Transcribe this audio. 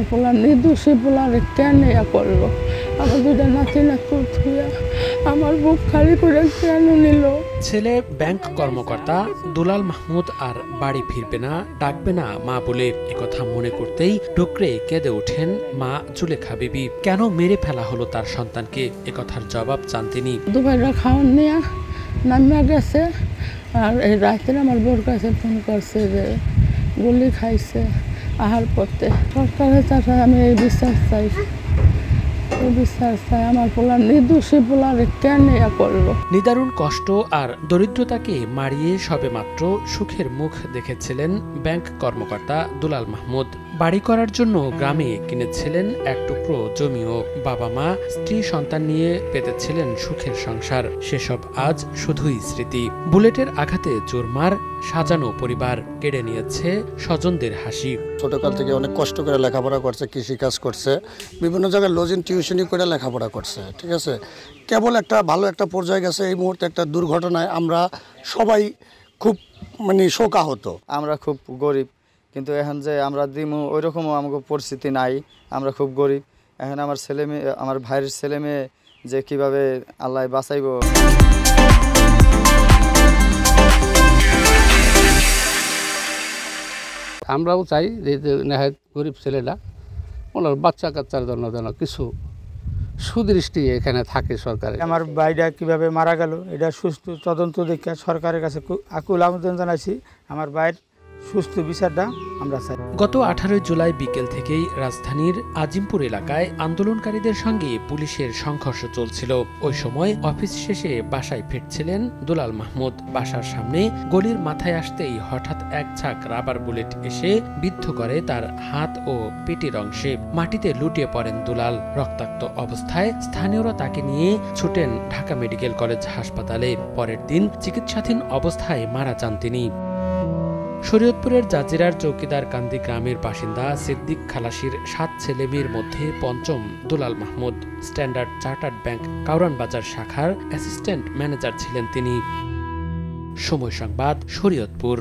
পোলা নির্দোষী পোলারে কেন করলো? আমার দুটা নাতি নাতু থুইয়া আমার বুক খালি করে কেন নিল? ছেলে ব্যাংক কর্মকর্তা দুলাল মাহমুদ আর বাড়ি ফিরবে না, ডাকবে না মা বলে একথা মনে করতেই ডুকরে কেঁদে ওঠেন মা জুলেখা বিবি। কেন মেরে ফেলা হলো তার সন্তানকে, একথার জবাব চান তিনি। দুপুরটা খাওয়ান নিয়ে নামিয়া গেছে, আর এই রাতে আমার বোর কাছে ফোন করছে যে গুলি খাইছে আহার পথে। সরকারের কাছে আমি এই বিশ্বাস চাই, আমার পোলা নির্দোষী পোলারে কেন করলো? নিদারুণ কষ্ট আর দরিদ্রতাকে মারিয়ে সবেমাত্র সুখের মুখ দেখেছিলেন ব্যাংক কর্মকর্তা দুলাল মাহমুদ। বাড়ি করার জন্য গ্রামে কিনেছিলেন এক টুকরো জমিও। বাবা মা স্ত্রী সন্তান নিয়ে পেতেছিলেন সুখের সংসার। সেসব আজ শুধুই স্মৃতি। বুলেটের আঘাতে চুরমার সাজানো পরিবার, কেড়ে নিয়েছে স্বজনদের হাসি। ছোটকাল থেকে অনেক কষ্ট করে লেখাপড়া করছে, কৃষিকাজ করছে, বিভিন্ন জায়গায় লজিং টিউশনি করে লেখাপড়া করছে, ঠিক আছে। কেবল একটা ভালো একটা পর্যায়ে গেছে, এই মুহূর্তে একটা দুর্ঘটনায় আমরা সবাই খুব শোকাহত। আমরা খুব গরিব, কিন্তু এখন যে আমরা দিমু ওই রকমও আমাকে পরিস্থিতি নাই। আমরা খুব গরিব। এখন আমার ছেলে মেয়ে, আমার ভাইয়ের ছেলে মেয়ে যে কিভাবে আল্লাহ বাঁচাইব। আমরাও চাই যে নেহায়েত গরিব ছেলেটা ওনার বাচ্চা কাচ্চার জন্য যেন কিছু সুদৃষ্টি এখানে থাকে সরকারের। আমার ভাইটা কিভাবে মারা গেল এটা সুস্থ তদন্ত দেখে সরকারের কাছে আকুল আবেদন জানাইছি। আমার ভাইয়ের সুস্থ বিচারটা আমরা চাই। গত 18 জুলাই বিকেল থেকেই রাজধানীর আজিমপুর এলাকায় আন্দোলনকারীদের সঙ্গে পুলিশের সংঘর্ষ চলছিল। ওই সময় অফিস শেষে বাসায় ফিরছিলেন দুলাল মাহমুদ। বাসার সামনে গলির মাথায় আসতেই হঠাৎ এক ঝাঁক রাবার বুলেট এসে বিদ্ধ করে তার হাত ও পেটের অংশে। মাটিতে লুটিয়ে পড়েন দুলাল। রক্তাক্ত অবস্থায় স্থানীয়রা তাকে নিয়ে ছুটেন ঢাকা মেডিকেল কলেজ হাসপাতালে। পরের দিন চিকিৎসাধীন অবস্থায় মারা যান তিনি। শরীয়তপুরের জাজিরার চৌকিদার কান্দি গ্রামের বাসিন্দা সিদ্দিক খালাসির 7 ছেলে মেয়ের মধ্যে পঞ্চম Dulal Mahmud. Standard chartered bank Kawran Bazar শাখার অ্যাসিস্ট্যান্ট ম্যানেজার ছিলেন তিনি। সময় সংবাদ, শরীয়তপুর।